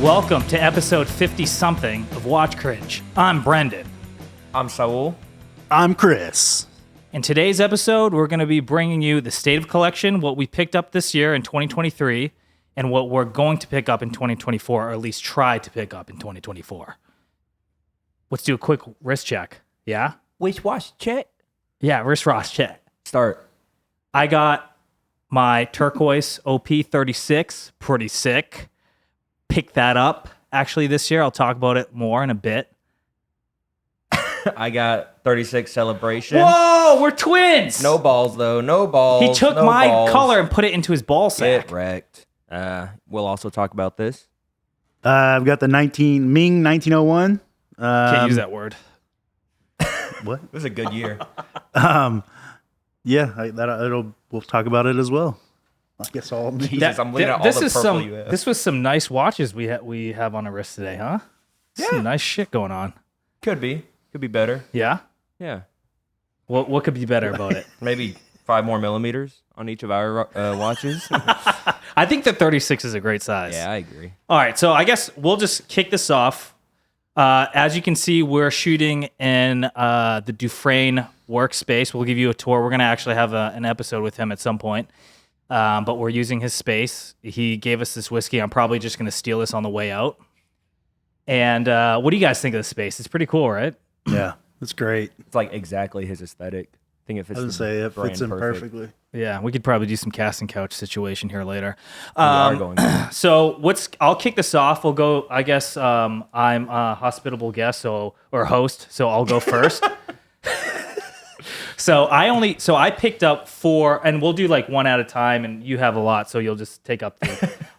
Welcome to episode 50-something of Watch Cringe. I'm Brendan. I'm Saul. I'm Chris. In today's episode, we're going to be bringing you the state of collection, what we picked up this year in 2023, and what we're going to pick up in 2024, or at least try to pick up in 2024. Let's do a quick wrist check. Yeah? Which watch check? Yeah, wrist Ross check. Start. I got my turquoise OP36, pretty sick. Picked that up actually this year. I'll talk about it more in a bit. I got 36 Celebration. Whoa, we're twins. No balls though. No balls. He took no my balls. color and put it into his ball sack. Get wrecked. We'll also talk about this. I've got the Ming 1901. Can't use that word. What? It was a good year. We'll talk about it as well. I guess all of these. Jesus, I'm looking at all the purple you have. This was some nice watches we have on our wrist today, huh? Yeah. Some nice shit going on. Could be better. Yeah? Yeah. What could be better about it? Maybe 5 more millimeters on each of our watches. I think the 36 is a great size. Yeah, I agree. All right, so I guess we'll just kick this off. As you can see, we're shooting in the Dufresne workspace. We'll give you a tour. We're going to actually have an episode with him at some point. But we're using his space. He gave us this whiskey. I'm probably just going to steal this on the way out. And what do you guys think of the space? It's pretty cool, right? Yeah, it's great. It's like exactly his aesthetic. I think it fits. I would say it fits in perfectly. Yeah, we could probably do some casting couch situation here later. We are going to. So I'll kick this off. We'll go, I guess I'm a hospitable guest or host, so I'll go first. So I picked up 4, and we'll do like one at a time, and you have a lot, so you'll just take up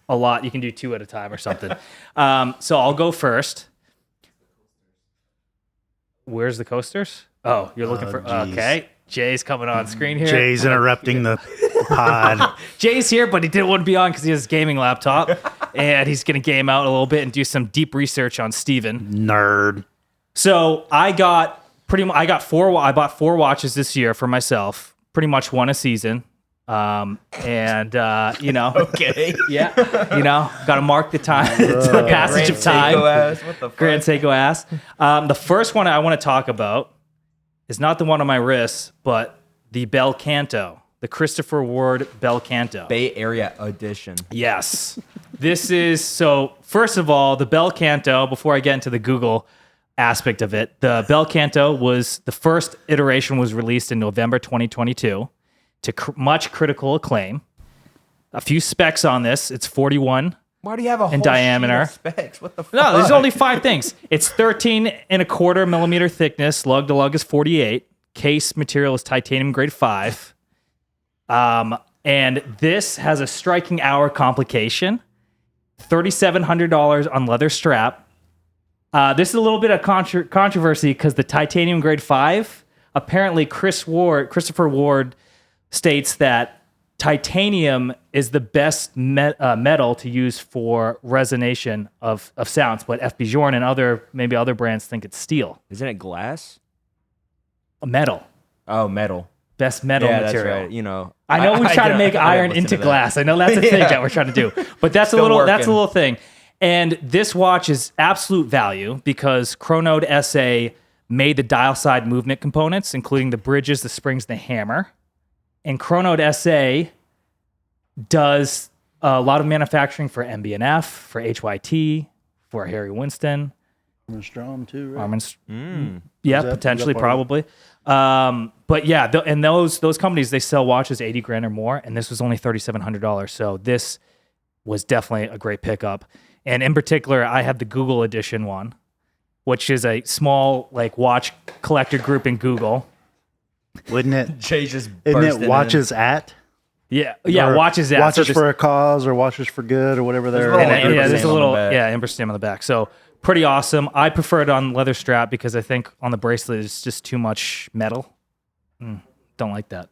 a lot. You can do 2 at a time or something. So I'll go first. Where's the coasters? Oh, you're looking for... geez. Okay. Jay's coming on screen here. Jay's interrupting the pod. Jay's here, but he didn't want to be on because he has his gaming laptop, and he's going to game out a little bit and do some deep research on Steven. Nerd. So I bought 4 watches this year for myself, pretty much one a season. Okay. Yeah, got to mark the time, the passage of time. What the fuck? Grand Seiko ass. The first one I want to talk about is not the one on my wrist, but the Bel Canto, the Christopher Ward Bel Canto. Bay Area edition. Yes. This is, so first of all, the Bel Canto, before I get into the Google aspect of it, the Bel Canto was, the first iteration was released in November 2022 to much critical acclaim. A few specs on this. It's 41 Why do you have a whole diameter. sheet of specs? What the fuck? No, there's only 5 things. It's 13.25 millimeter thickness. Lug to lug is 48. Case material is titanium grade 5. And this has a striking hour complication. $3,700 on leather strap. This is a little bit of controversy because the titanium grade 5, apparently Christopher Ward states that titanium is the best metal to use for resonation of sounds, but F. Bjorn and maybe other brands think it's steel. Isn't it glass? Metal. Oh, metal. Best metal Yeah, material. that's right. You know, I know we try to make iron listen into to that. glass. I know that's a thing that we're trying to do, but that's a Still little working. thing. And this watch is absolute value because Chronode SA made the dial side movement components, including the bridges, the springs, the hammer. And Chronode SA does a lot of manufacturing for MB&F, for HYT, for Harry Winston. Strom too, right? Yeah, Is that potentially, part of it? probably. But yeah, and those companies, they sell watches $80,000 or more, and this was only $3,700. So this was definitely a great pickup. And in particular, I have the Google edition one, which is a small like watch collector group in Google. Wouldn't it? Jay's just Isn't bursting it watches at? Yeah, Or watches at. Watches so for a cause or watches for good or whatever they're. There's a and, little yeah, there's a ampersand on little the back. ampersand on the back. So pretty awesome. I prefer it on leather strap because I think on the bracelet it's just too much metal. Don't like that.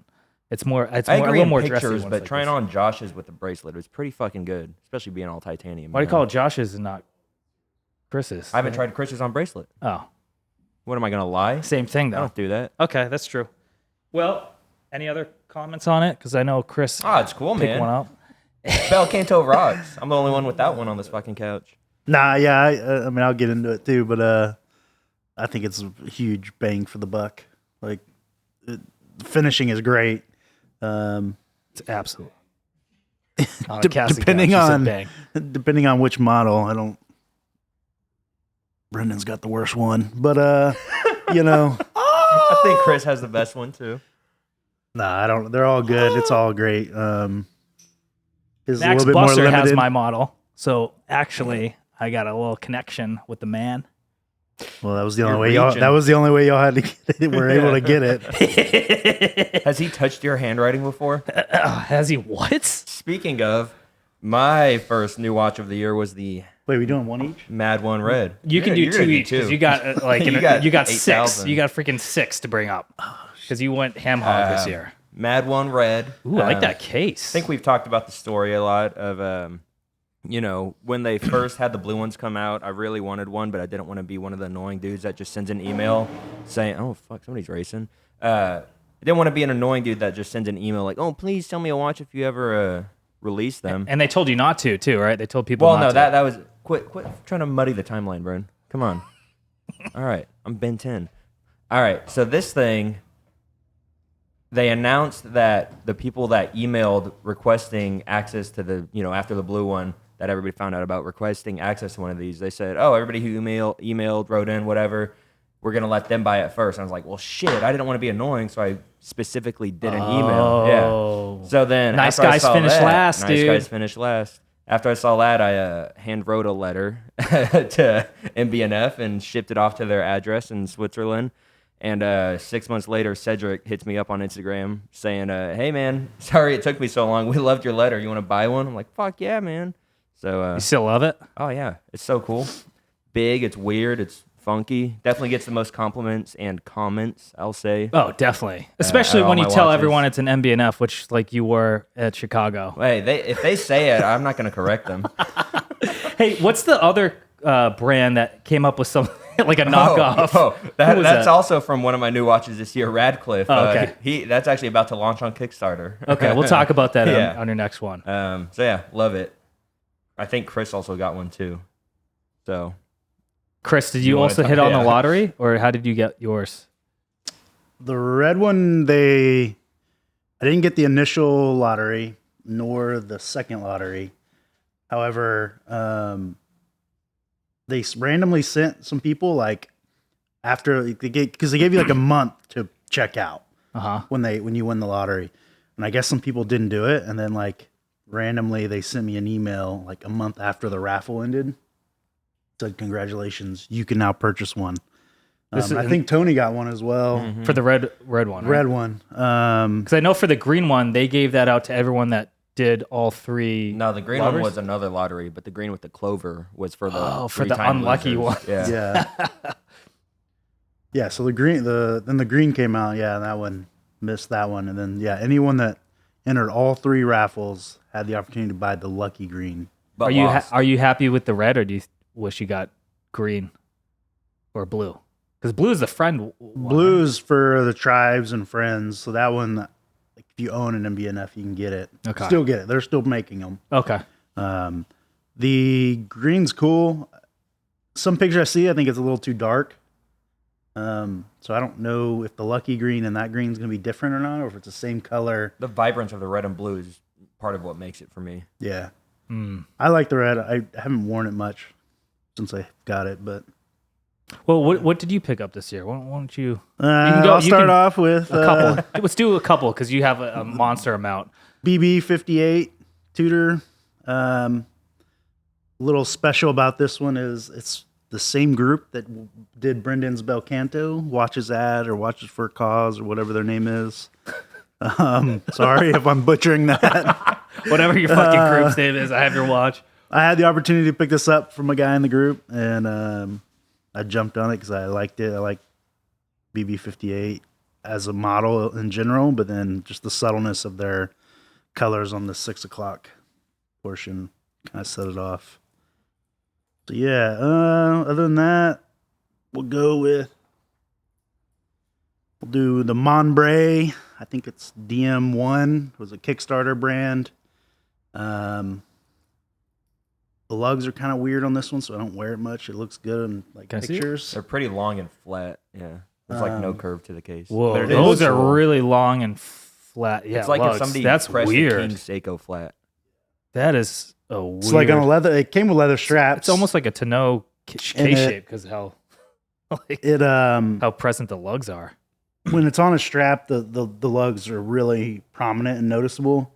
It's more. It's I more, a agree little in more pictures, dressy. but Like trying this. on Josh's with the bracelet was pretty fucking good, especially being all titanium. Why do you call it Josh's and not Chris's? I haven't tried Chris's on bracelet. Oh, What am I gonna lie? same thing I though. don't do that. Okay, that's true. Well, any other comments on it? Because I know Chris Oh, it's cool, picked man. one up. Bel Canto rocks. I'm the only one with that one on this fucking couch. Nah, yeah, I mean, I'll get into it too, but I think it's a huge bang for the buck. Like, the finishing is great. It's absolute. On a casting Depending couch, she said on bang. depending on which model, I don't. Brendan's got the worst one, but you know, I think Chris has the best one too. nah, I don't. They're all good. It's all great. His a Max little bit more Busser has limited. my model, so actually, I got a little connection with the man. Well, that was the only You're way y'all. reaching. That was the only way y'all had to get it. Were able to get it. Has he touched your handwriting before? Has he what? Speaking of, my first new watch of the year was the Wait, we doing one each? Mad One Red. You can do You're two gonna each because you got You you got got 6. 8,000. You got freaking 6 to bring up because you went ham hog this year. Mad One Red. Ooh, I like that case. I think we've talked about the story a lot of, when they first had the blue ones come out, I really wanted one, but I didn't want to be one of the annoying dudes that just sends an email saying, oh, fuck, somebody's racing. I didn't want to be an annoying dude that just sends an email like, oh, please tell me a watch if you ever release them. and they told you not to too, right? They told people. Well, not no, to. that was, quit trying to muddy the timeline, Brian. Come on. All right, I'm Ben 10. All right, so this thing, they announced that the people that emailed requesting access to the, after the blue one that everybody found out about requesting access to one of these, they said, oh, everybody who emailed, wrote in, whatever, we're going to let them buy it first. And I was like, well, shit, I didn't want to be annoying, so I specifically did an email. Yeah. So then Nice after I guys saw finish that- last, nice dude. guys finish last. After I saw that, I hand wrote a letter to MBNF and shipped it off to their address in Switzerland. And 6 months later, Cedric hits me up on Instagram saying, hey, man, sorry it took me so long. We loved your letter. You want to buy one? I'm like, fuck yeah, man. So, You still love it? oh, yeah. It's so cool. Big. It's weird. It's funky. Definitely gets the most compliments and comments, I'll say. Oh, definitely. Especially all when you my tell watches. everyone it's an MBNF, which like you were at Chicago. Hey, if they say it, I'm not going to correct them. Hey, what's the other brand that came up with some like a knockoff? Oh, Who was that's that? also from one of my new watches this year, Radcliffe. Oh, okay. That's actually about to launch on Kickstarter. Okay, we'll talk about that Yeah. on your next one. So yeah, love it. I think Chris also got one too. So Chris, did you you wanna also talk- hit on the yeah. lottery, or how did you get yours? The red one, I didn't get the initial lottery nor the second lottery. However, they randomly sent some people like after because they gave you like a month to check out when you win the lottery, and I guess some people didn't do it, and then like randomly they sent me an email like a month after the raffle ended. Said congratulations, you can now purchase one. This is- I think Tony got one as well. For the red one, right? Red one. Because I know for the green one, they gave that out to everyone that did all 3. no, the green lotteries? one was another lottery, but the green with the clover was for the for the three-time unlucky losers. one. Yeah. Yeah. Yeah, so the green came out, yeah, and that one missed that one. And then anyone that entered all 3 raffles had the opportunity to buy the lucky green. But Are you happy with the red, or do you wish you got green or blue? Because blue is the friend one. Blues for the tribes and friends. So that one, like, if you own an MBNF, you can get it. Okay. Still get it. They're still making them. Okay. The green's cool. Some pictures I see, I think it's a little too dark. So I don't know if the lucky green and that green is going to be different or not, or if it's the same color. the vibrance of the red and blue is part of what makes it for me. Yeah. I like the red. I haven't worn it much since I got it, but Well, what did you pick up this year? Why don't you? I'll you start can- off with A couple. Let's do a couple because you have a monster amount. BB58 Tudor. Little special about this one is it's the same group that did Brendan's Belcanto, Watches Ad or Watches for a Cause or whatever their name is. Sorry if I'm butchering that. Whatever your fucking group's name is, I have your watch. I had the opportunity to pick this up from a guy in the group, and I jumped on it because I liked it. I like BB58 as a model in general, but then just the subtleness of their colors on the 6 o'clock portion kind of set it off. So yeah, other than that, we'll do the Monbray. I think it's DM1. It was a Kickstarter brand. A The lugs are kind of weird on this one, so I don't wear it much. It looks good in like Can I see it? pictures. They're pretty long and flat. Yeah, there's like no curve to the case. Whoa, But it those is are cool. really long and flat. Yeah, It's like lugs. if somebody That's pressed weird. a King Seiko flat. That is a weird. It's like on a leather. It came with leather straps. It's almost like a tonneau case shape because how like, it. how present the lugs are. When it's on a strap, the lugs are really prominent and noticeable.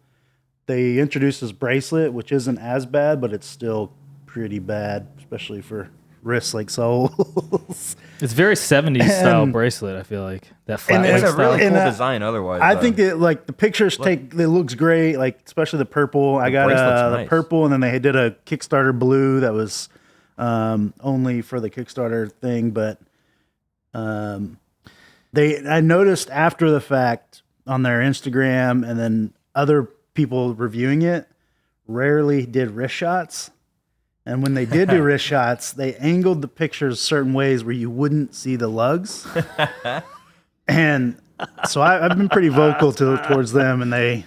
They introduced this bracelet, which isn't as bad, but it's still pretty bad, especially for wrists like Souls. It's very 70s style bracelet. I feel like that flat. and It's a really And, cool design. Otherwise, I think that like the pictures it looks great, like especially the purple. I got bracelet's the nice. purple, and then they did a Kickstarter blue that was only for the Kickstarter thing, but I noticed after the fact on their Instagram and then other people reviewing it rarely did wrist shots. And when they did do wrist shots, they angled the pictures certain ways where you wouldn't see the lugs. And so I've been pretty vocal towards them, and I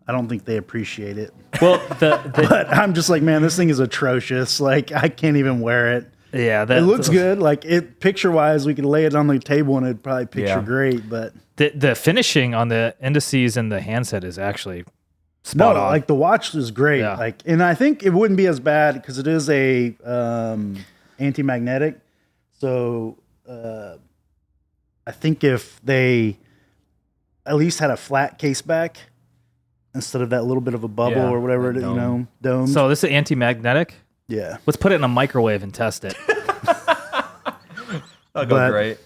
don't think they appreciate it. Well, But I'm just like, man, this thing is atrocious. Like, I can't even wear it. yeah, It looks good. Like, it picture-wise, we could lay it on the table and it'd probably picture Yeah. great, but... The finishing on the indices and the handset is actually spot on. like the watch is great. Yeah. Like, and I think it wouldn't be as bad because it is a anti-magnetic. So I think if they at least had a flat case back instead of that little bit of a bubble Yeah, or whatever, that dome. So this is anti-magnetic. Yeah. Let's put it in a microwave and test it. that'll go but- great.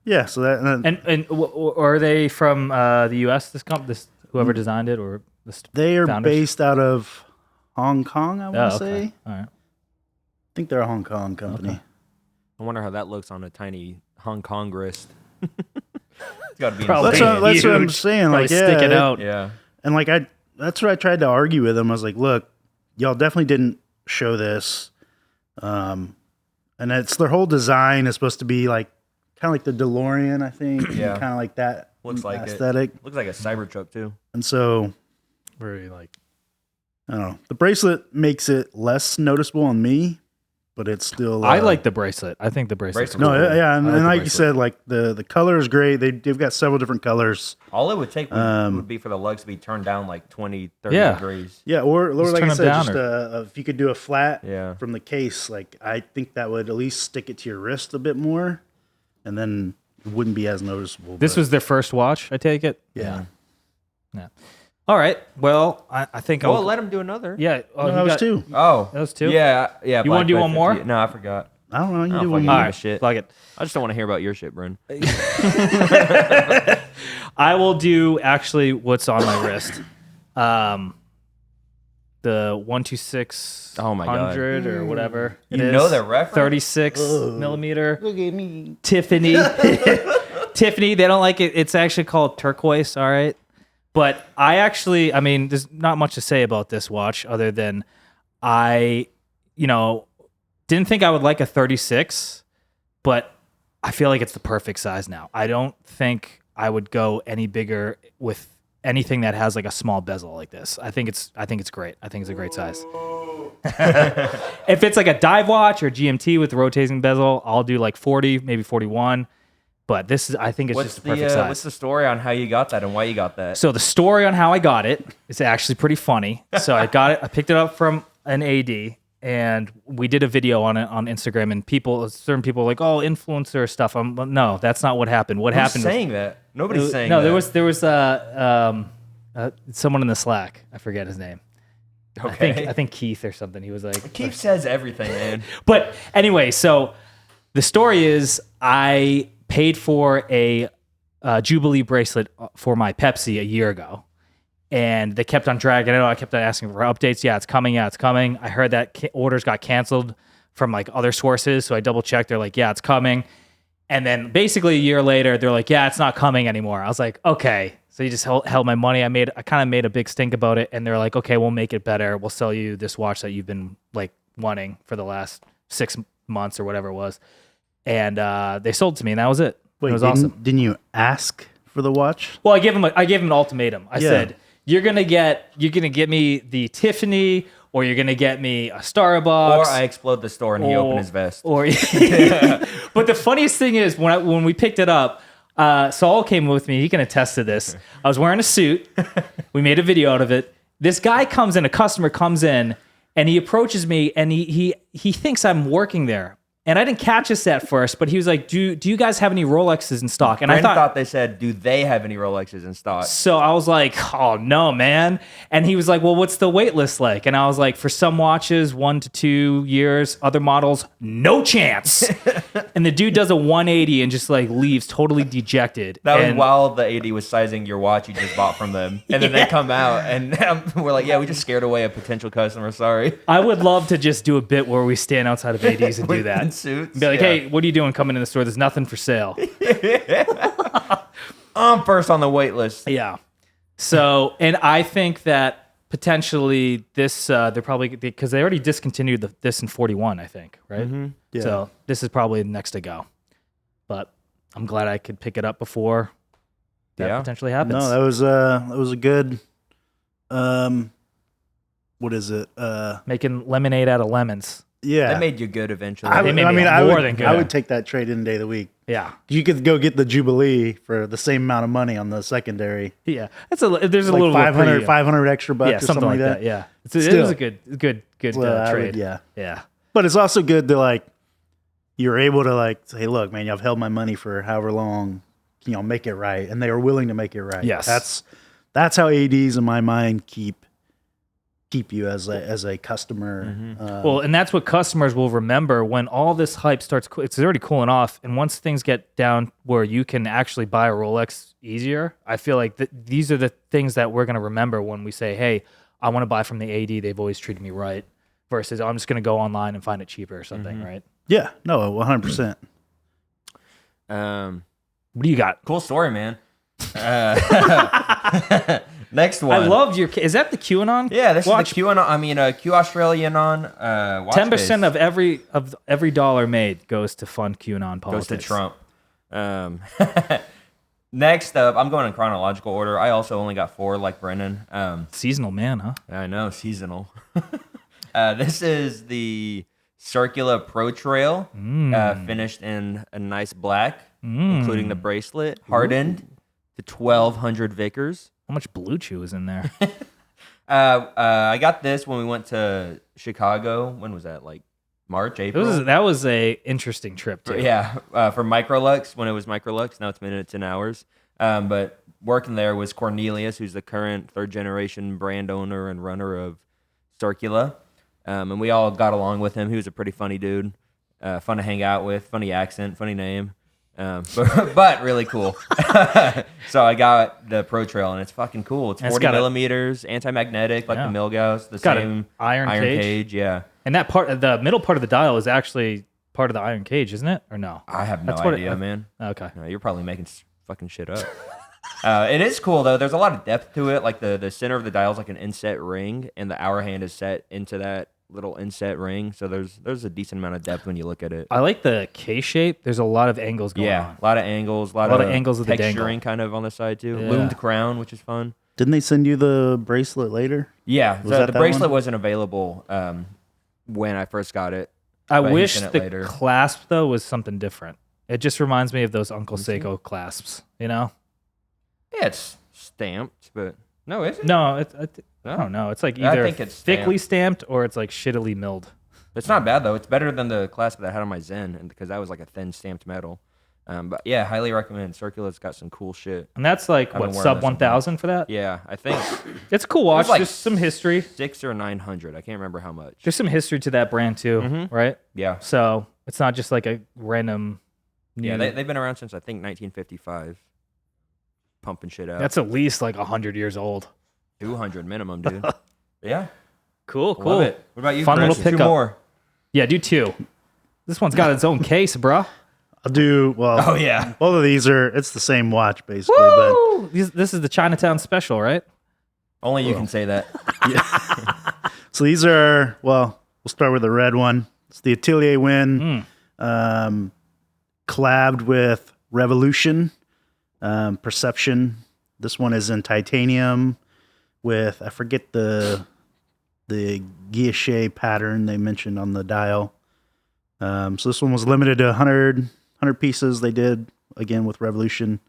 Yeah. So that And are they from the U.S. This whoever designed it or they are founders? based out of Hong Kong, I want to okay. say. All right. I think they're a Hong Kong company. Okay. I wonder how that looks on a tiny Hong Kong wrist. It's got to be Probably. insane. That's what I'm Huge. saying. Probably Like, stick it out. Yeah. And like that's what I tried to argue with them. I was like, look, y'all definitely didn't show this. And it's their whole design is supposed to be like kind of like the DeLorean, I think. Yeah. Kind of like that Looks like it. aesthetic. Looks like a Cybertruck too. And so Very like. I don't know. The bracelet makes it less noticeable on me, but it's still I like the bracelet. I think the bracelet's Bracelet- cool. no, yeah, and I like the like you bracelet. said, like the color is great. They've got several different colors. All it would take would be for the lugs to be turned down like 20, 30 Yeah. degrees. Yeah, or Just like turn I them said, down just if you could do a flat Yeah. from the case, like I think that would at least stick it to your wrist a bit more, and then it wouldn't be as noticeable. This but- was their first watch, I take it? yeah. Yeah. All right. Well, I think Well, I'll... let him do another. Yeah. Oh, No, you that was got- two. Oh. That was two? Yeah. Yeah. You wanna Black do Bed one more? 50. No, I forgot. I don't know. You I do don't one fucking more. All give a right. shit. Fuck it. I just don't want to hear about your shit, Bryn. I will do actually what's on my wrist. The 126 Oh my God. 100 or whatever. it You is. know the reference? 36 millimeter. Look at me. Tiffany. Tiffany, they don't like it. It's actually called turquoise, all right? But I mean, there's not much to say about this watch other than I, didn't think I would like a 36, but I feel like it's the perfect size now. I don't think I would go any bigger with anything that has like a small bezel like this. I think it's great. I think it's a great size. If it's like a dive watch or GMT with the rotating bezel, I'll do like 40, maybe 41. But I think it's What's just the perfect the size. what's the story on how you got that and why you got that? So the story on how I got it is actually pretty funny. So I picked it up from an AD, and we did a video on it on Instagram. And certain people were like, "Oh, influencer stuff." No, that's not what happened. What Who's happened? saying that? Nobody's saying no, that. there was someone in the Slack. I forget his name. Okay. I think Keith or something. He was like, Keith says everything, man. But anyway, so the story is I paid for a Jubilee bracelet for my Pepsi a year ago. And they kept on dragging it out. I kept on asking for updates. Yeah, it's coming. Yeah, it's coming. I heard that orders got canceled from like other sources. So I double checked. They're like, yeah, it's coming. And then basically a year later, they're like, yeah, it's not coming anymore. I was like, okay. So you just held my money. I kind of made a big stink about it. And they're like, okay, we'll make it better. We'll sell you this watch that you've been like wanting for the last 6 months or whatever it was. And they sold to me, and that was it. Wait, it was awesome. Didn't you ask for the watch? Well, I gave him an ultimatum. I Yeah. said, you're gonna get me the Tiffany or you're gonna get me a Starbucks, Or I explode the store and he opened his vest. Or, but the funniest thing is when we picked it up, Saul came with me. He can attest to this. I was wearing a suit. We made a video out of it. This guy comes in, a customer comes in, and he approaches me, and he thinks I'm working there. And I didn't catch this at first, but he was like, do you guys have any Rolexes in stock? And Brandon I thought they said, do they have any Rolexes in stock? so I was like, oh no, man. And he was like, well, what's the wait list like? And I was like, for some watches, 1 to 2 years, other models, no chance. And the dude does a 180 and just like leaves totally dejected. That was And while the AD was sizing your watch you just bought from them. And then they come out and we're like, yeah, we just scared away a potential customer. Sorry. I would love to just do a bit where we stand outside of ADs and do In that. suits. Be like, Yeah. hey, what are you doing coming in the store? There's nothing for sale. I'm first on the wait list. Yeah. So, and I think that potentially this, they're probably, because they already discontinued this in 41, I think, right? Yeah. So this is probably the next to go. But I'm glad I could pick it up before that Yeah. potentially happens. No, that was a good. What is it? Making lemonade out of lemons. Yeah. That made you good eventually. I They would, made I me mean, more than good. I would take that trade in day of the week. Yeah. You could go get the Jubilee for the same amount of money on the secondary. Yeah. There's a Like little 500, 500 extra bucks yeah, or something like that. Yeah. It was Still. a good Well, I trade. would- yeah. Yeah. But it's also good to like, you're able to like say, hey, look, man, I've held my money for however long, make it right. And they are willing to make it right. Yes. That's how ADs in my mind keep you as a customer. Well, and that's what customers will remember when all this hype starts. It's already cooling off, and once things get down where you can actually buy a Rolex easier, I feel like these are the things that we're going to remember when we say, "Hey, I want to buy from the AD. They've always treated me right." Versus, I'm just going to go online and find it cheaper or something, right? Yeah, no, 100%. What do you got? Cool story, man. Next one. I loved your. Is that the QAnon? Yeah, this watch? is the QAnon. I mean, Q Australian on. 10% of every dollar made goes to fund QAnon politics. goes to Trump. Next up, I'm going in chronological order. I also only got 4, like Brennan. Seasonal man, huh? I know, seasonal. This is the Circula Pro Trail, finished in a nice black, including the bracelet, hardened to 1200 Vickers. How much Blue Chew is in there? I got this when we went to Chicago. When was that? Like March, April? That was a interesting trip too. Yeah, for Microlux, when it was Microlux. Now it's minutes and hours. But working there was Cornelius, who's the current 3rd-generation brand owner and runner of Circula. And we all got along with him. He was a pretty funny dude, fun to hang out with, funny accent, funny name. But really cool. So I got the Pro Trail, and it's fucking cool. It's 40 millimeters, anti-magnetic, like the Milgauss, the got same an iron cage. Yeah. And that part, the middle part of the dial is actually part of the iron cage, isn't it? Or no? I have That's no what idea, man. Okay. No, you're probably making fucking shit up. It is cool though. There's a lot of depth to it. Like the center of the dial is like an inset ring, and the hour hand is set into that little inset ring. So there's a decent amount of depth when you look at it. I like the K shape. There's a lot of angles going on. A lot of angles, a lot of angles of the texturing dangle. kind of on the side too. Yeah. Loomed crown, which is fun. Didn't they send you the bracelet later? Yeah, Was so that the that bracelet one? wasn't available when I first got it. I but he wish sent it the later. clasp though was something different. It just reminds me of those Uncle Seiko clasps. You know? Yeah, it's stamped, but no, is it? No, I don't know. It's like I either think it's thickly stamped or it's like shittily milled. It's not bad though. It's better than the clasp that I had on my Zen, and because that was like a thin stamped metal. But yeah, highly recommend. Circula's got some cool shit. And that's like I've been what, wearing sub this 1,000 for that? Yeah, I think It's a cool watch. like There's some history. 600 or 900. I can't remember how much. There's some history to that brand too, right? Yeah, So it's not just like a random. yeah. new- They've been around since I think 1955. Pumping shit out. That's at least like 100 years old. 200 minimum, dude. Yeah, Cool, love it. What about you? Fun Chris? little 2 pickup. more. Yeah, do 2. This one's got its own case, bruh. I'll do, well, Oh yeah. both of these it's the same watch basically, Woo! This is the Chinatown special, right? Only you can say that. but so these are, well, we'll start with the red one. It's the Atelier Win, collabed with Revolution, Perception. This one is in titanium with, I forget the the guilloche pattern they mentioned on the dial. So this one was limited to 100 pieces. They did again with Revolution.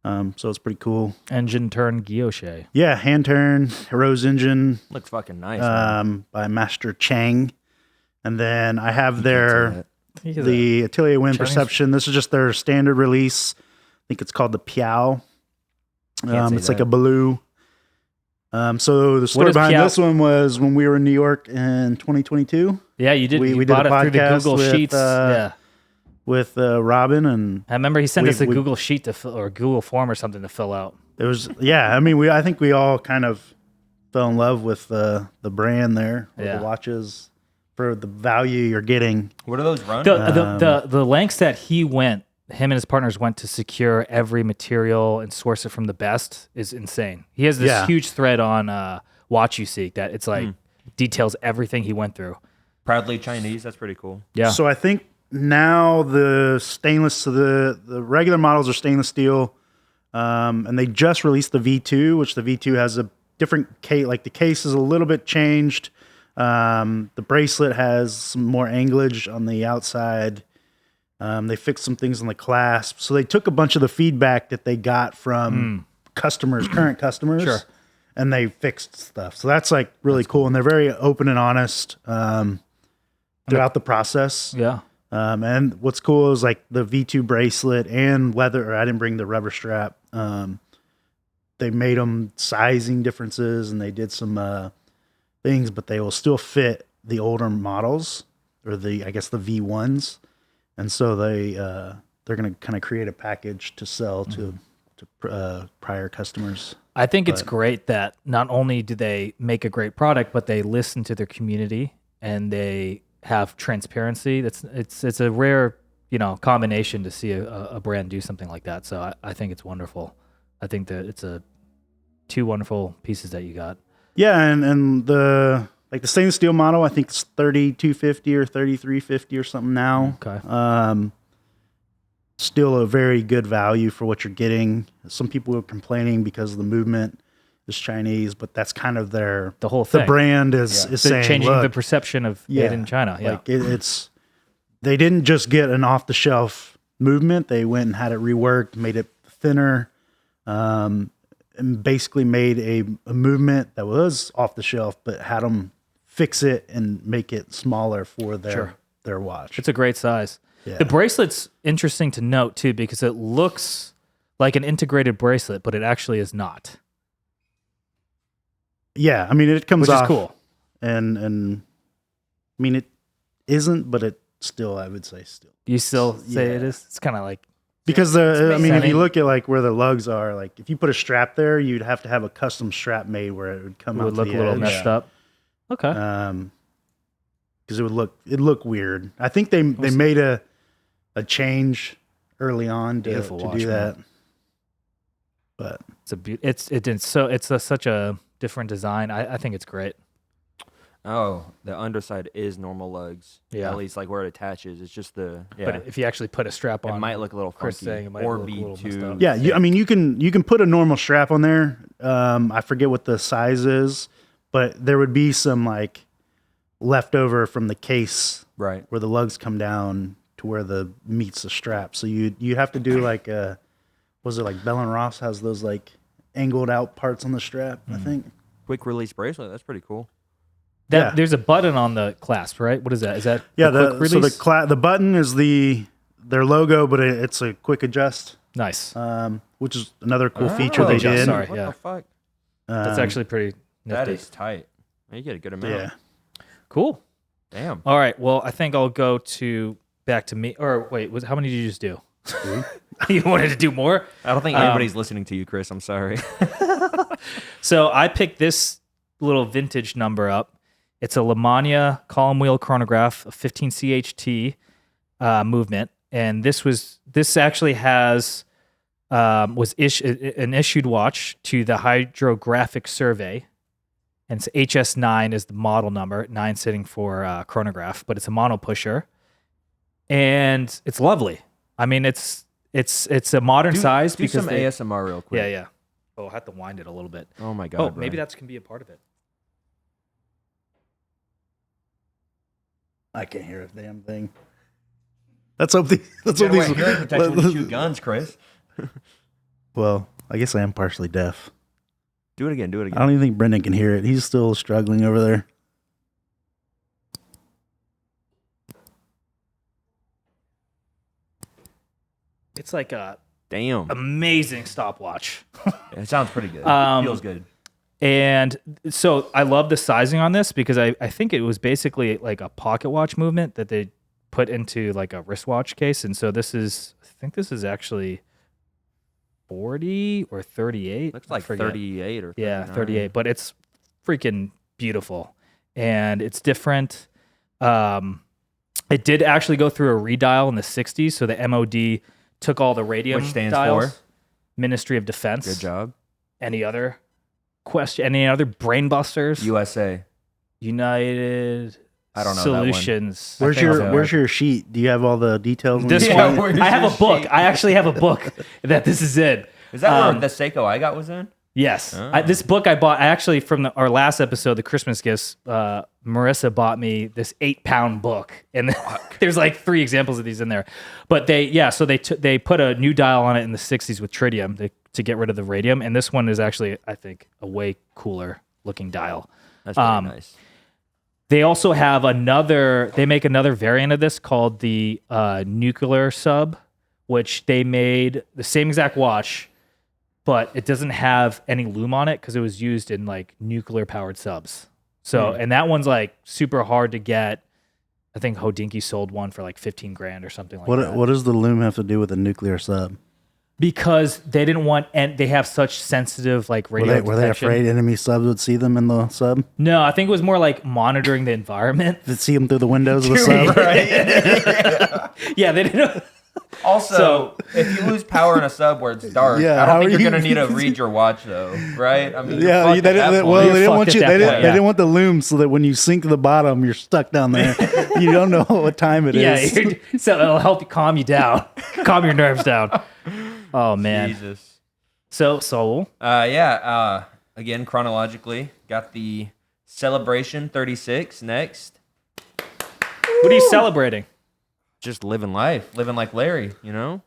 So it's pretty cool. Engine turn guilloche. Yeah, hand turn Rose engine Looks fucking nice. Man. by Master Chang, and then I have You their can't say the Atelier Wind Chinese- Perception. This is just their standard release. I think it's called the Piao. Can't say It's like that. a blue. So the story is behind Piao? this one was when we were in New York in 2022 Yeah, you did. We you did bought a it through the podcast Google with, Sheets. Yeah. with Robin, and I remember he sent us a we- Google Sheet to fill, or Google form or something to fill out. it was I mean I think we all kind of fell in love with the brand there, with Yeah. the watches for the value you're getting. What are those run? The lengths that him and his partners went to secure every material and source it from the best is insane. He has this Yeah. huge thread on Watch You Seek that it's like details everything he went through. Proudly Chinese. That's pretty cool. Yeah. So I think now the stainless, so the regular models are stainless steel, and they just released the V2, which the V2 has a different case. Like the case is a little bit changed. The bracelet has some more anglage on the outside. They fixed some things on the clasp. So they took a bunch of the feedback that they got from customers, current customers, Sure. and they fixed stuff. So that's like really cool. And they're very open and honest throughout the process. Yeah. And what's cool is like the V2 bracelet and leather, or I didn't bring the rubber strap. They made them sizing differences and they did some things, but they will still fit the older models or I guess the V1s. And so they're going to kind of create a package to sell to prior customers. I think it's great that not only do they make a great product, but they listen to their community and they have transparency. It's a rare, combination to see a brand do something like that. So I think it's wonderful. I think that it's two wonderful pieces that you got. Yeah, and the stainless steel model, I think it's 3250 or 3350 or something now. Okay. Still a very good value for what you're getting. Some people are complaining because of the movement is Chinese, but that's kind of the whole thing. The brand is They're saying, changing the look, perception of made in China. Yeah. like it's they didn't just get an off the shelf movement. They went and had it reworked, made it thinner, and basically made a movement that was off the shelf, but had them fix it and make it smaller for their watch. It's a great size. Yeah. The bracelet's interesting to note too because it looks like an integrated bracelet, but it actually is not. Yeah, I mean it comes Which off is cool. and I mean it isn't, but it still I would say still. You still say Yeah. it is? It's kind of like Because I mean, if Semi- you look at like where the lugs are, like if you put a strap there, you'd have to have a custom strap made where it would come it out would look to a the little edge. messed up. Okay. Because it'd look weird. I think they made a change early on to Beautiful watch, do man. that. But It's such a different design. I think it's great. Oh, the underside is normal lugs. Yeah. At least like where it attaches. It's just the But if you actually put a strap on, it might look a little Chris funky saying it might or look a be little messed too. up. yeah, I mean you can put a normal strap on there. I forget what the size is, but there would be some like leftover from the case Right. where the lugs come down to where the meets the strap. So you have to do like was it like Bell and Ross has those like angled out parts on the strap, I think. Quick release bracelet. That's pretty cool. Yeah. There's a button on the clasp, right? What is that? Is that Yeah, the quick so release? the button is their logo, but it's a quick adjust, Nice. which is another cool feature they adjust, did. sorry. What yeah. the fuck? That's actually pretty That nifty. is tight. You get a good amount. Yeah. Cool. Damn. All right. Well, I think I'll go back to me. Or wait, how many did you just do? You wanted to do more? I don't think anybody's listening to you, Chris. I'm sorry. So I picked this little vintage number up. It's a Lemania column wheel chronograph, a 15 CHT movement, and this actually was an issued watch to the Hydrographic Survey, and it's HS9 is the model number, 9 sitting for chronograph, but it's a mono pusher, and it's lovely. I mean, it's a modern size do because some ASMR real quick. yeah. Oh, I have to wind it a little bit. Oh my god. Oh, bro. maybe that's can be a part of it. I can't hear a damn thing. Let's hope let's You hope gotta these. wear hearing protection when you shoot guns, Chris. Well, I guess I am partially deaf. Do it again. Do it I again. don't even think Brendan can hear it. He's still struggling over there. It's like a Damn. amazing stopwatch. It sounds pretty good. Feels good. And so I love the sizing on this because I think it was basically like a pocket watch movement that they put into like a wristwatch case. And so this is, I think this is actually 40 or 38. Looks like 38 or 39. Yeah, 38. But it's freaking beautiful. And it's different. It did actually go through a redial in the 60s. So the MOD took all the radium Which stands dials. for? Ministry of Defense. Good job. Any other question? Any other brain busters? USA. United I don't know that one. Solutions. Where's think your so. Where's your sheet? Do you have all the details? on This your Yeah, one? sheet? where's I have your a book. sheet? I actually have a book that this is in. Is that where the Seiko I got was in? Yes. Oh. This book I bought, I actually, from our last episode, the Christmas gifts, Marissa bought me this 8-pound book. And there's like 3 examples of these in there. But they put a new dial on it in the 60s with tritium to get rid of the radium. And this one is actually, I think, a way cooler looking dial. That's really nice. They also have they make another variant of this called the nuclear sub, which they made the same exact watch, but it doesn't have any lume on it because it was used in like nuclear powered subs. So, and that one's like super hard to get. I think Hodinkee sold one for like 15 grand or something like that. What does the loom have to do with a nuclear sub? Because they didn't want, and they have such sensitive like radio Were they detection. afraid enemy subs would see them in the sub? No, I think it was more like monitoring the environment. They'd see them through the windows of the sub? Yeah, they didn't. Also, if you lose power in a sub where it's dark, Yeah, I how don't are think you're you- going to need to read your watch, though, right? I mean, you're Yeah, fucked they at that didn't, point. well, You're they didn't fucked want at you. that They didn't. point, They yeah. didn't want the loom so that when you sink to the bottom, you're stuck down there. You don't know what time it is. Yeah, so it'll help you calm you down, calm your nerves down. Oh man. Jesus. So Again, chronologically, got the Celebration 36 next. what are you celebrating? Just living life, living like Larry, you know?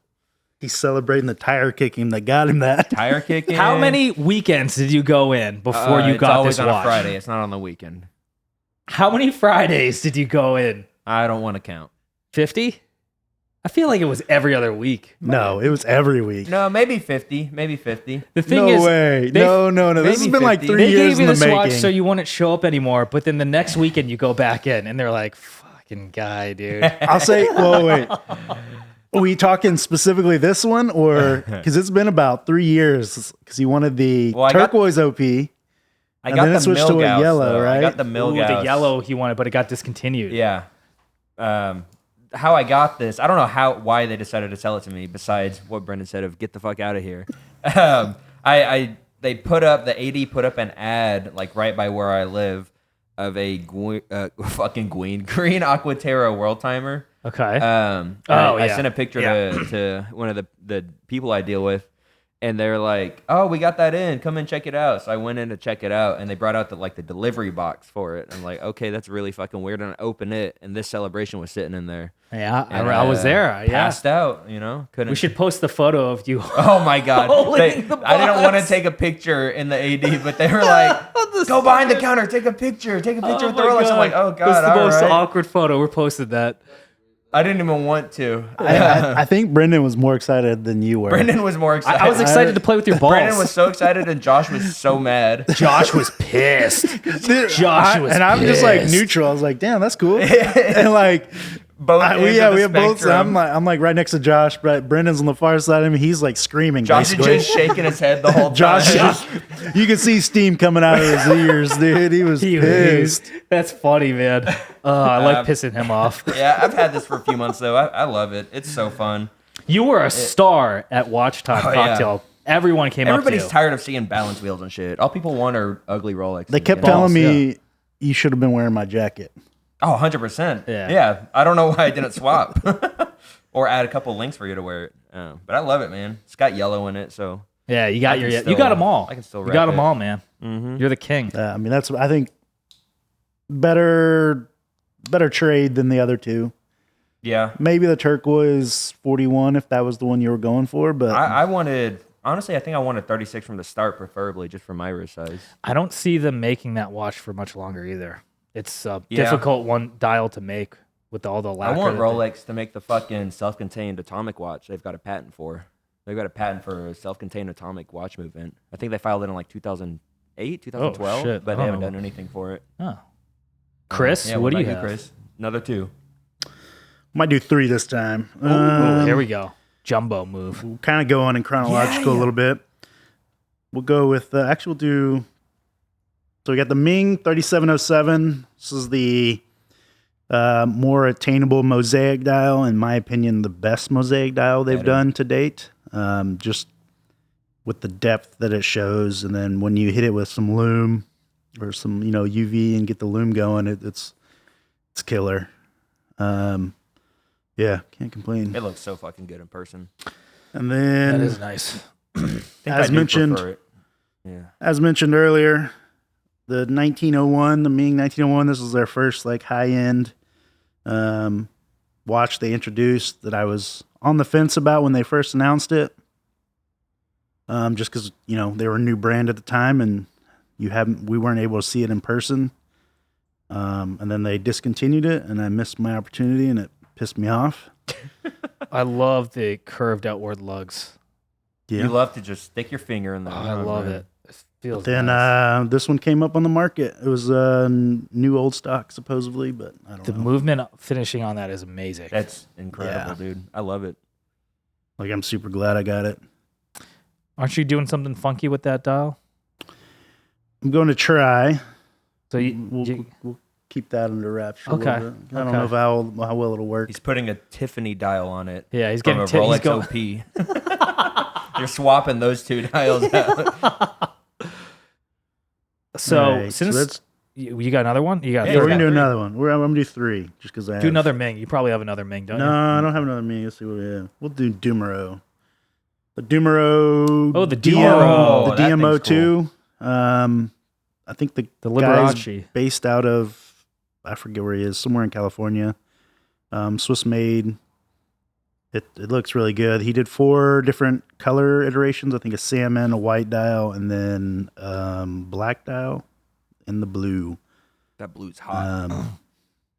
He's celebrating the tire kicking that got him that. Tire kicking. How many weekends did you go in before you it's got always this on watch? a Friday. It's not on the weekend. How many Fridays did you go in? I don't want to count. 50? I feel like it was every other week. No, it was every week. No, maybe 50. Maybe 50. The thing No is, way. they- No. This has maybe been like 50. 3 they years gave you in the this making. watch so you wouldn't show up anymore, but then the next weekend you go back in and they're like, fucking guy, dude. I'll say, well, wait. Are we talking specifically this one, or because it's been about 3 years? Because you wanted the Well, I got- turquoise OP. I And got then it the switched to a Milgauss, yellow, though. I right? got the Ooh, Milgauss. the yellow he wanted, but it got discontinued. Yeah. How I got this, I don't know why they decided to sell it to me. Besides what Brendan said of get the fuck out of here. They put up the AD put up an ad like right by where I live of a fucking green Aquaterra world timer. Okay. I sent a picture Yeah. to one of the people I deal with, and they're like, "Oh, we got that in. Come and check it out." So I went in to check it out, and they brought out the delivery box for it. I'm like, "Okay, that's really fucking weird." And I open it, and this Celebration was sitting in there. Yeah, And I was there. Yeah. Passed out. You know, couldn't. We should post the photo of you. Oh my god! Holding the I didn't want to box. take a picture in the AD, but they were like, "Go behind the counter, take a picture with the Rolex." I'm like, "Oh god!" That's the all most right. awkward photo. We're posted that. I didn't even want to. I think Brendan was more excited than you were. Brendan was more excited. I was excited to play with your balls. Brendan was so excited, and Josh was so mad. Josh was pissed. Josh was and I'm just like pissed. neutral. I was like, "Damn, that's cool." And like, Both we ends of the have both. spectrum. I'm like right next to Josh, but Brendan's on the far side of me. He's like screaming. Josh is basically. just shaking his head the whole time. Josh, you can see steam coming out of his ears, dude. He was pissed. That's funny, man. I like pissing him off. Yeah, I've had this for a few months though. I love it. It's so fun. You were a star at Watch Time Oh, yeah. Cocktail. Everyone came Everybody's up to you. tired of seeing balance wheels and shit. All people want are ugly Rolex. They kept Balls, telling me you should have been wearing my jacket. Oh, 100%. Yeah. Yeah. I don't know why I didn't swap or add a couple links for you to wear it. But I love it, man. It's got yellow in it, so Yeah, you got I can you still- got them all. I can still You rep got them it. all, man. You're the king. I mean, that's I think better better trade than the other two. Yeah. Maybe the turquoise 41 if that was the one you were going for, but I wanted, honestly, I think I wanted 36 from the start, preferably just for my wrist size. I don't see them making that watch for much longer either. It's a Yeah. difficult one dial to make with all the I lacquer. want that Rolex to make the fucking self-contained atomic watch they've got a patent for. They've got a patent for a self-contained atomic watch movement. I think they filed it in like 2008, 2012, shit. but I they haven't don't know. done anything for it. Oh. Chris, Yeah, what do you about have? Chris? Another 2. might do 3 this time. Oh, here we go. Jumbo move. We'll kind of go on in chronological a little bit. We'll go with actually we'll do. So we got the Ming 3707. This is the more attainable mosaic dial, in my opinion, the best mosaic dial they've done to date. Just with the depth that it shows, and then when you hit it with some lume or some UV and get the lume going, it's killer. Yeah, can't complain. It looks so fucking good in person. And then That is nice. As mentioned, as mentioned earlier, the 1901, the Ming 1901. This was their first like high end watch they introduced that I was on the fence about when they first announced it. Just because they were a new brand at the time, and we weren't able to see it in person. And then they discontinued it, and I missed my opportunity, and it pissed me off. I love the curved outward lugs. Yeah. You love to just stick your finger in there. I love it. It feels Then nice. this one came up on the market. It was new old stock supposedly, but I don't The know. movement finishing on that is amazing. That's incredible, dude. I love it. Like I'm super glad I got it. Aren't you doing something funky with that dial? I'm going to try. So We'll keep that under wraps. For Okay. A little bit. I don't know if how well it'll work. He's putting a Tiffany dial on it. yeah, he's From getting a he's Rolex going- OP. You're swapping those 2 dials out. So All right, since that's, you got another one, you got yeah, third. we're gonna do 3. another one. I'm gonna do 3 just because I Do have, another Ming. You probably have another Ming, don't No, you? I don't have another Ming. Let's see what we have. We'll do Dumero. The Dumero. Oh, the Dumero. The That DMO thing's cool. 2. I think the The guy's Liberace. based out of, I forget where he is, somewhere in California. Swiss made. It looks really good. He did 4 different color iterations. I think a salmon, a white dial, and then black dial, and the blue. That blue's hot.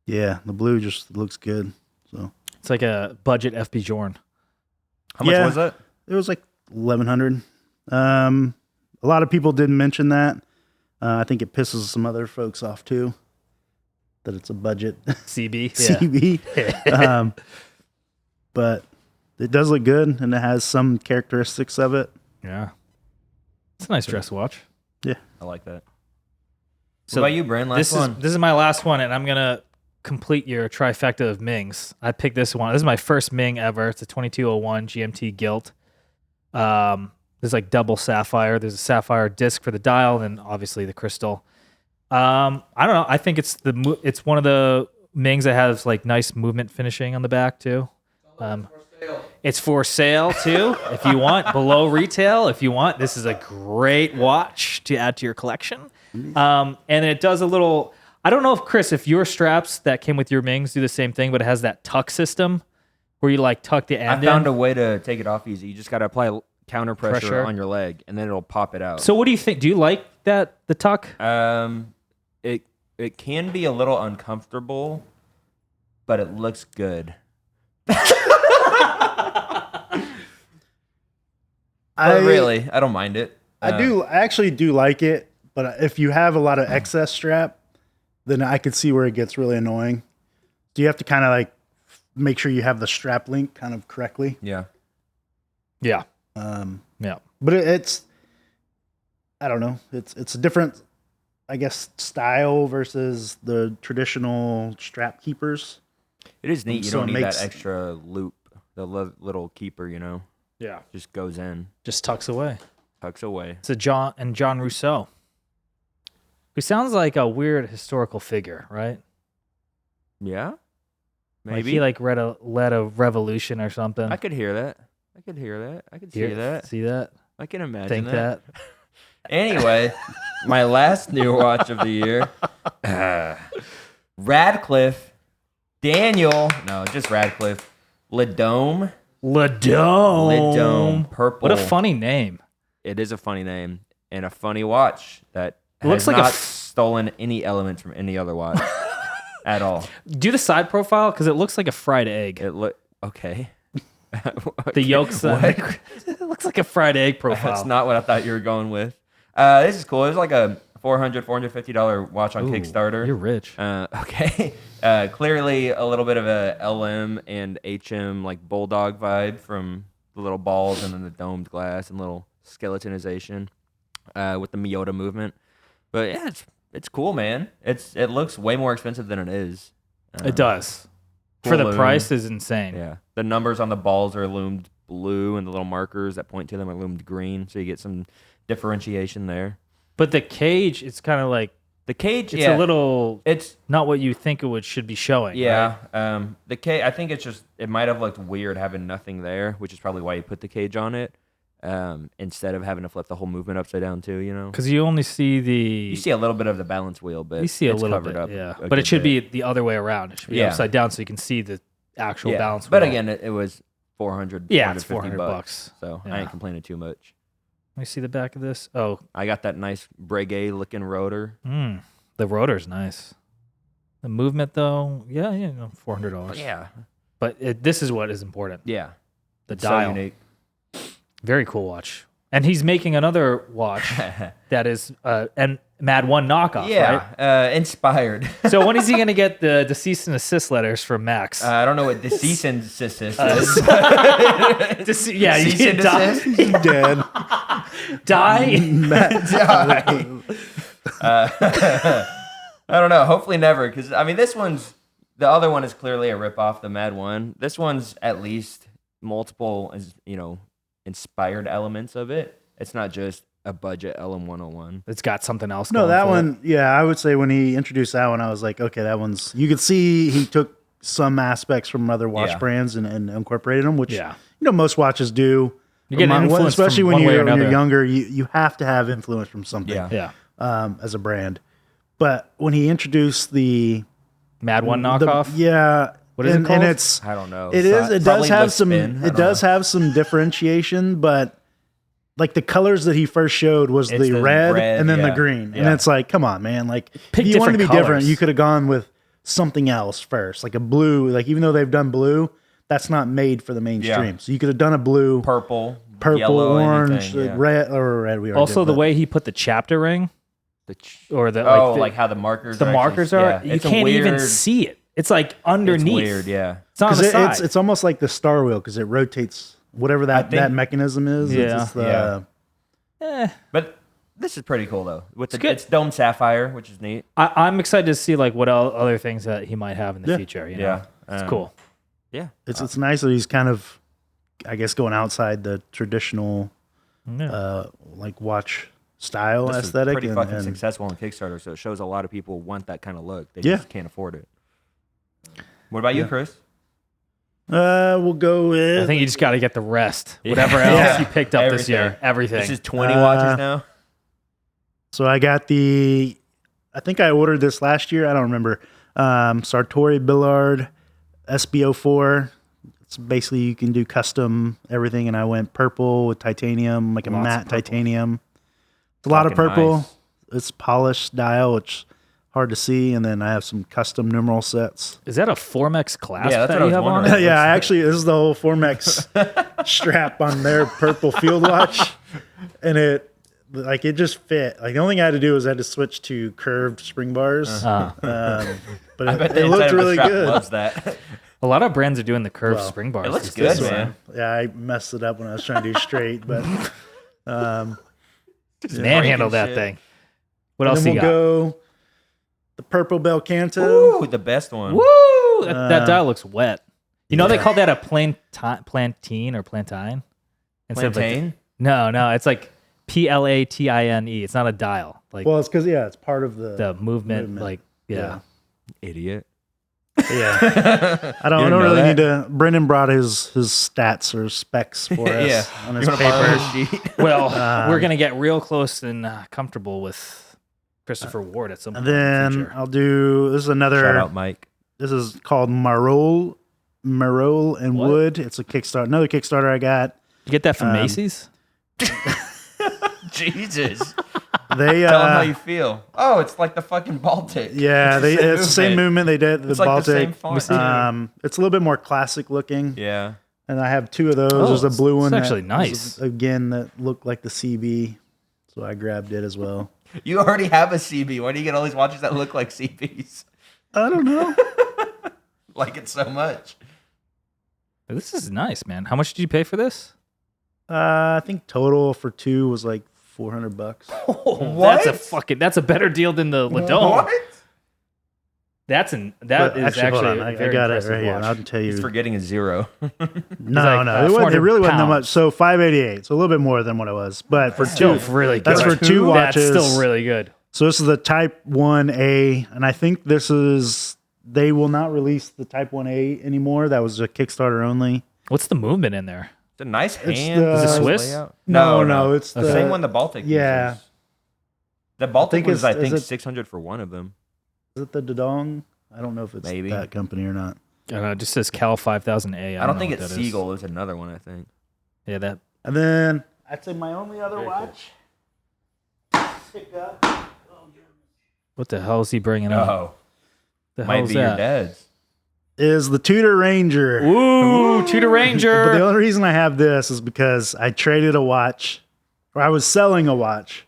Yeah, the blue just looks good. So It's like a budget FB Jorn. How much yeah. was that? it was like 1,100. A lot of people didn't mention that. I think it pisses some other folks off too, that it's a budget CB. Yeah. CB. But it does look good, and it has some characteristics of it. Yeah. It's a nice dress watch. I like that. So what about you, Brand? Last one. This is my last one, and I'm gonna complete your trifecta of Mings. I picked this one. This is my first Ming ever. It's a 2201 GMT gilt. There's like double sapphire. There's a sapphire disc for the dial, and obviously the crystal. I don't know. I think it's it's one of the Mings that has like nice movement finishing on the back too. It's for sale too. If you want below retail, if you want, this is a great watch to add to your collection. And it does a little. I don't know if Chris, if your straps that came with your Mings do the same thing, but it has that tuck system where you like tuck the end I found in. a way to take it off easy. You just got to apply counter pressure on your leg, and then it'll pop it out. So what do you think? Do you like the tuck? It can be a little uncomfortable, but it looks good. Really, I don't mind it. I actually do like it, but if you have a lot of excess strap, then I could see where it gets really annoying. Do you have to kind of like make sure you have the strap link kind of correctly? Yeah. Yeah. Yeah. But it's, I don't know. It's a different, I guess, style versus the traditional strap keepers. It is neat. You So don't it need makes- that extra loop, the little keeper, Yeah. just goes in, Just tucks away. tucks away. It's a John Rousseau, who sounds like a weird historical figure, right? Yeah. Like Maybe. he led a revolution or something. I could hear that. I could see that. See that? I can imagine Think that? Anyway, my last new watch of the year, Radcliffe Daniel. No, just Radcliffe. Ledome. Ledome. Purple. What a funny name. It is a funny name and a funny watch that It looks has like not stolen any elements from any other watch at all. Do the side profile because it looks like a fried egg. It look okay. The yolks. It looks like a fried egg profile. That's not what I thought you were going with. This is cool. It was like a $450 watch on Kickstarter. You're rich. Okay. Clearly a little bit of a LM and HM like bulldog vibe from the little balls and then the domed glass and little skeletonization with the Miyota movement. But yeah, it's cool, man. It looks way more expensive than it is. It does. Cool For the loom. price is insane. Yeah. The numbers on the balls are loomed blue and the little markers that point to them are loomed green. So you get some differentiation there. But the cage, it's kind of like The cage, it's a little. It's not what you think it should be showing. yeah. Right? The cage. I think it might have looked weird having nothing there, which is probably why you put the cage on it instead of having to flip the whole movement upside down too. You know, Because you only see you see a little bit of the balance wheel, but you see a it's little covered bit, up. yeah. a But it good should bit. be the other way around. It should be Yeah. upside down so you can see the actual Yeah. balance. But wheel. again, it was 400. Yeah, it's $450 $400. So I Yeah. ain't complaining too much. Let me see the back of this. Oh, I got that nice Breguet looking rotor. the rotor's nice. The movement though, yeah, $400. Yeah, But this is what is important. yeah. The It's dial. so unique. Very cool watch. And he's making another watch that is and Mad One knockoff, Yeah, right? inspired. So when is he going to get the cease and assist letters from Max? I don't know what the cease and desist is. Yeah, you Cease can and die. desist? Dead. Die. I don't know. Hopefully never, because I mean, the other one is clearly a ripoff, the Mad One. This one's at least multiple, inspired elements of it. It's not just a budget LM101. It's got something else. No, going that for one, yeah, I would say when he introduced that one, I was like, okay, that one's, you could see he took some aspects from other watch Yeah. brands and incorporated them, which, Yeah. most watches do. You get influence especially from when one way or you're another. younger, you have to have influence from something Yeah. Yeah, as a brand. But when he introduced the Mad One knockoff. yeah, What is it called? And it's I don't know. it is. It does Probably have Le some. Spin. I It don't does know. have some differentiation, but like the colors that he first showed was It's the the red, red, and then the yeah. green, and Yeah. it's like, come on, man! Like, Pick if you wanted to be different different, colors. you could have gone with something else first, like a blue. Like even though they've done blue, that's not made for the mainstream. Yeah. So you could have done a blue, Purple, purple, yellow, orange, anything, yeah. red, or red. We already Also, did, the but- way he put the chapter ring or the like how the markers. the are markers actually, are, yeah, you it's a can't even weird- see it. It's like It's underneath. weird, yeah. It's not on the Because side. it's almost like the Star Wheel because it rotates whatever that mechanism is. Yeah. It's just the, But this is pretty cool though. It's good. It's dome sapphire, which is neat. I'm excited to see like what other things that he might have in the Yeah. future. You know? Yeah. It's cool. Yeah, It's nice that he's kind of, I guess, going outside the traditional Yeah. like watch style this is aesthetic. pretty and, fucking and- successful on Kickstarter, so it shows a lot of people want that kind of look. They Yeah. just can't afford it. What about you, Chris? we'll go with. I think you just got to get the rest. Yeah. Whatever else Yeah. you picked up this Everything. year, everything. This is 20 watches now. So I got the. I think I ordered this last year. I don't remember. Sartori Billard SB04. It's basically you can do custom everything, and I went purple with titanium, like a Lots of matte purple. titanium. It's a lot of Fucking purple. nice. It's polished dial, which hard to see, and then I have some custom numeral sets. Is that a Formex clasp Yeah, that's that what I you was have on wondering. it? Yeah, I actually, this is the whole Formex strap on their purple field watch, and it just fit. Like the only thing I had to do was I had to switch to curved spring bars, but I bet it the inside looked of the really strap good. loves that. A lot of brands are doing the curved Well, spring bars. it looks these good, days. man. Yeah, I messed it up when I was trying to do straight, but Manhandle breaking that shit. thing. What and else then you we'll got? go the purple bel canto. Ooh, the best one. Woo! That dial looks wet. You know they call that a plantine or plantine? Instead of like Plantain? no, it's like Platine. It's not a dial. Like Well, it's because it's part of the movement. Like yeah. Idiot. Yeah. I don't know really that? need to. Brendan brought his stats or specs for us Yeah. on his You wanna borrow paper. a sheet? Well, we're gonna get real close and comfortable with Christopher Ward at some point. And then in the future. I'll do. This is another. Shout out, Mike. This is called Marole and What? Wood. It's a Kickstarter. Another Kickstarter I got. You get that from Macy's? Jesus. They Tell them how you feel. Oh, it's like the fucking Baltic. yeah, it's the same movement they did. The It's like Baltic. the same font. It's a little bit more classic looking. Yeah. And I have two of those. Oh, There's a blue one. it's actually that nice. was, again, that looked like the CB, so I grabbed it as well. You already have a CB. Why do you get all these watches that look like CBs? I don't know. Like it so much. This is nice, man. How much did you pay for this? I think total for two was like $400. What? That's a better deal than the Ladome. What? That is But actually hold on. a I very got it impressive right here. And watch. I'll tell you. He's forgetting a zero. No, like, no, it 400 really wasn't that much. pounds. So 588, so a little bit more than what it was. But for Still two, really good. that's for two watches. That's still really good. So this is the Type 1A, and I think they will not release the Type 1A anymore. That was a Kickstarter only. What's the movement in there? It's a nice It's hand. the- Is it Swiss? layout. No, it's the the same one the Baltic Yeah. uses. The Baltic think was, I it's- think, is it- 600 for one of them. Is it the Dodong? I don't know if it's Maybe. that company or not. It just says Cal 5000A. I don't think know what it's that is. Seagull. It's another one, I think. Yeah, that. And then I'd say my only other Very watch. What the hell is he bringing up? Oh, The might hell's be your that? dad's. Is the Tudor Ranger. Ooh, Tudor But the Ranger. only reason I have this is because I traded a watch, or I was selling a watch,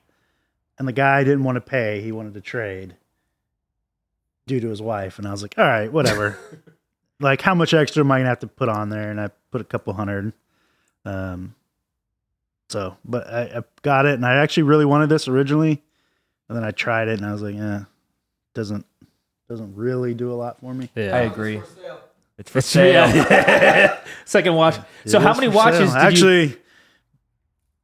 and the guy didn't want to pay. He wanted to trade due to his wife. And I was like, all right, whatever. Like, how much extra am I going to have to put on there? And I put a couple hundred. But I got it, and I actually really wanted this originally. And then I tried it, and I was like, doesn't really do a lot for me. Yeah. I agree. It's for It's sale. yeah. Second watch. So It how is many for watches sale. did you? Actually,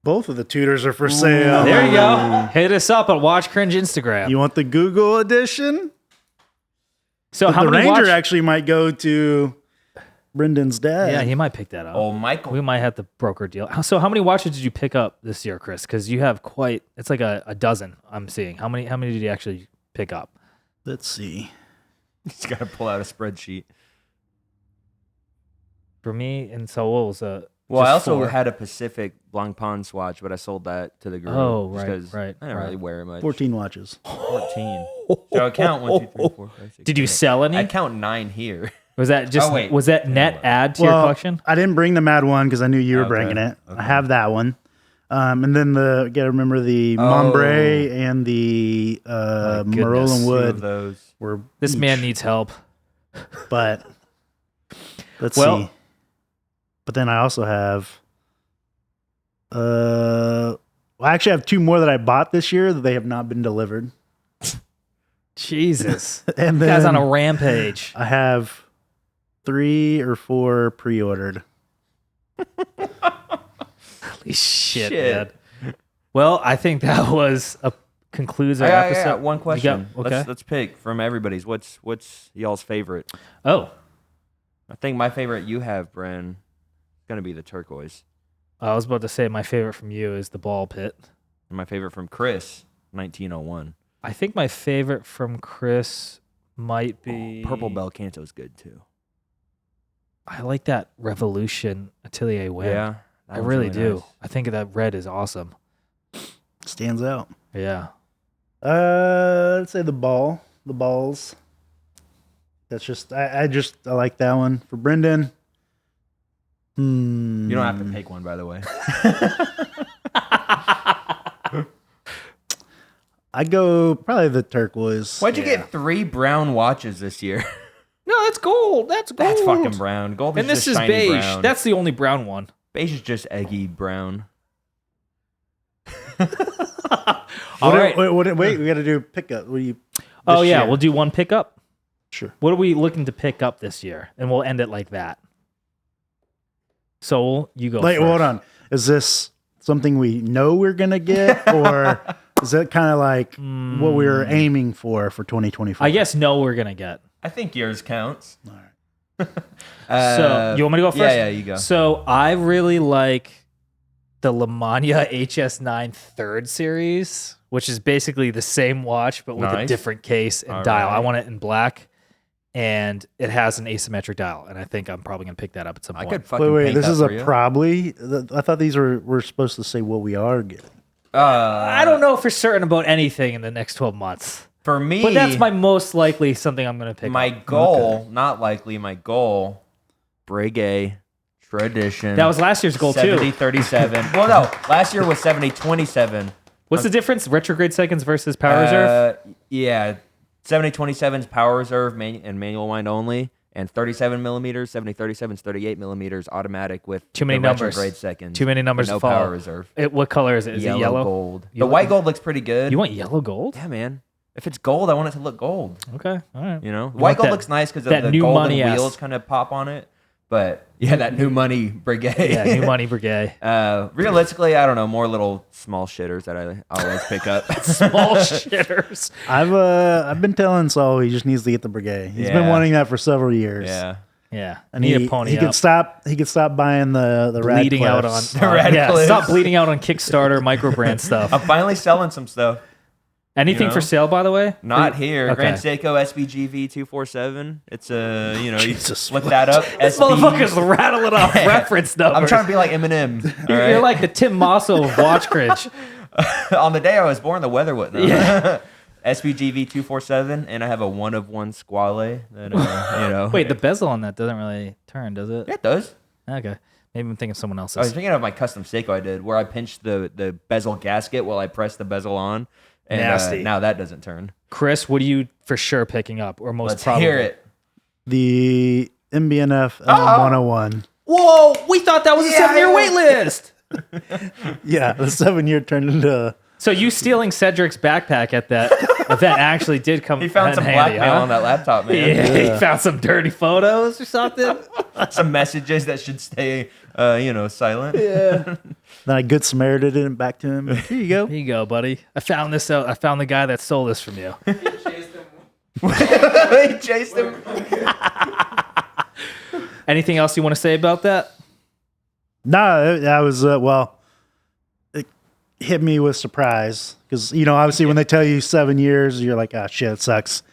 both of the Tudors are for sale. There you go. Hit us up at Watch Cringe Instagram. You want the Google edition? So But how the many Ranger watch? actually might go to Brendan's dad. Yeah, he might pick that up. Oh, Michael. We might have to broker a deal. So how many watches did you pick up this year, Chris? Because you have quite. It's like a dozen. I'm seeing. How many did you actually pick up? Let's see. He's got to pull out a spreadsheet. For me, and so what was Well, I just also four. had a Pacific Blancpain swatch, but I sold that to the group. Oh, just right, 'cause right, I don't right. really wear it much. 14 watches. 14. So I count 1, 2, 3, 4, 5, 6. Did you 7, 8. sell any? I count 9 here. Was that just? Oh, wait. Was that net add to your collection? I didn't bring the Mad One because I knew you were Okay, bringing it. okay. I have that one. And then you got to remember the Montbray and the My goodness. Merle and 2 of Wood those. were This each, man needs help. But let's Well- see. But then I also have I actually have 2 more that I bought this year that they have not been delivered. Jesus, And then guy's on a rampage. I have 3 or 4 pre-ordered. Holy shit, Shit. man. Well, I think that concludes our I episode. got one You question. got- okay. Let's pick from everybody's. What's y'all's favorite? Oh, I think my favorite you have, Bren, is going to be the turquoise. I was about to say my favorite from you is the ball pit. And my favorite from Chris, 1901. I think my favorite from Chris might be Purple Bel Canto's good too. I like that Revolution Atelier Win. Yeah. I that one's really do. nice. I think that red is awesome. Stands out. Yeah. Let's say the balls. That's just I like that one. For Brendan, You don't have to pick one, by the way. I go probably the turquoise. Why'd you get 3 brown watches this year? No, that's gold. That's gold. That's fucking brown. Gold is And this just is shiny beige. brown. That's the only brown one. Beige is just eggy brown. All right. Wait, we got to do pickup. What do you? Oh this yeah, year? we'll do one pickup. Sure. What are we looking to pick up this year? And we'll end it like that. So you go. Like, first. hold on. Is this something we know we're gonna get, or is it kind of like what we were aiming for 2024? I guess no, we're gonna get. I think yours counts. All right. So you want me to go first? Yeah, you go. So I really like the Lemania HS9 third series, which is basically the same watch but with a Nice. different case and All dial. I right. want it in black. and it has an asymmetric dial, and I think I'm probably gonna pick that up at some I point. could fucking Wait, paint this that is for a you. probably. I thought these were supposed to say what we are getting. I don't know for certain about anything in the next 12 months, For me, but that's my most likely something I'm gonna pick my up. goal. Not likely. My goal. Breguet tradition. That was last year's goal too. 70-37. Well, no, last year was 70-27. What's the difference? Retrograde seconds versus power reserve? Yeah, 70-27 is power reserve and manual wind only, and 37 millimeters, 70-37 is 38 millimeters automatic with Too many the numbers. retrograde seconds. Too many numbers No to follow. power reserve. What color is it? Is it yellow? Gold. The Yellow- white gold looks pretty good. You want yellow gold? Yeah, man. If it's gold, I want it to look gold. Okay, all right. You know, want white gold that- looks nice because that the new golden money ass- wheels kind of pop on it. But yeah, that new money Breguet. Yeah, new money brigade. Realistically, I don't know. More little small shitters that I always pick up. Small shitters. I've been telling Saul he just needs to get the Breguet. He's been Yeah. wanting that for several years. Yeah. Yeah, I And need he, a pony he up. could stop buying the Bleeding out on, Radcliffes. Radcliffes. stop bleeding out on Kickstarter microbrand stuff. I'm finally selling some stuff. Anything know? for sale, by the way? Not here. Okay. Grand Seiko SBGV 247. It's a, you Jesus, look that up. This SB. motherfucker's rattling off reference numbers. I'm trying to be like Eminem. all You're right? like the Tim Mosso of Watch Cringe. On the day I was born, the weather wouldn't know. Yeah. SBGV 247, and I have a 1-of-1 Squale. That, Wait, the bezel on that doesn't really turn, does it? Yeah, it does. Okay. Maybe I'm thinking of someone I was else's. thinking of my custom Seiko I did, where I pinched the bezel gasket while I pressed the bezel on. And Nasty. now that doesn't turn. Chris, what are you for sure picking up, or most Let's probably? hear it. The MBNF 101. Whoa, we thought that was a Yeah, 7-year yeah. wait list. Yeah, the 7-year turned into. So you stealing Cedric's backpack at that event actually did come. He found in some handy, blackmail huh? on that laptop, man. Yeah, he found some dirty photos or something. Some messages that should stay, silent. Yeah. Then I good Samaritan it back to him. Here you go. Here you go, buddy. I found this out. I found the guy that stole this from you. He chased him. Anything else you want to say about that? No, I was it hit me with surprise because obviously when they tell you 7 years, you're like, ah, shit, it sucks.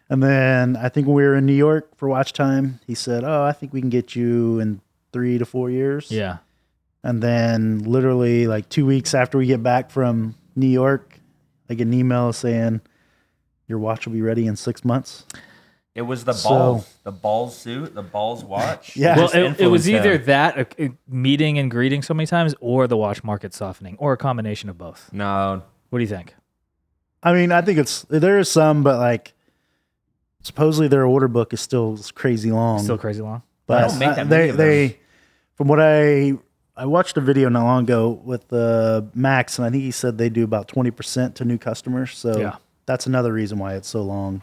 And then I think when we were in New York for watch time, he said, oh, I think we can get you in 3 to 4 years. Yeah. And then literally like 2 weeks after we get back from New York, I get an email saying your watch will be ready in 6 months. It was the So- balls. The balls suit, the balls watch. Yeah. Well, Just it was influenced either him. that meeting and greeting so many times, or the watch market softening, or a combination of both. No. What do you think? I mean, I think there is some, but like supposedly their order book is still crazy long. Still crazy long. But don't make that many of them. they, from what I watched a video not long ago with Max, and I think he said they do about 20% to new customers. So Yeah. that's another reason why it's so long.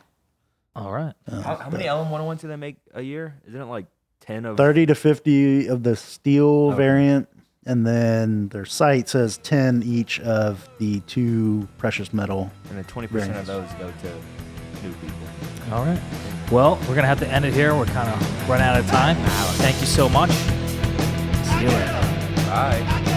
All right. How many LM101s do they make a year? Isn't it like 10 of 30 to 50 of the steel Okay. variant, and then their site says 10 each of the 2 precious metal. And then 20% Very of nice. those go to new people. All right. Well, we're going to have to end it here. We're kind of running out of time. Thank you so much. See you later. Bye.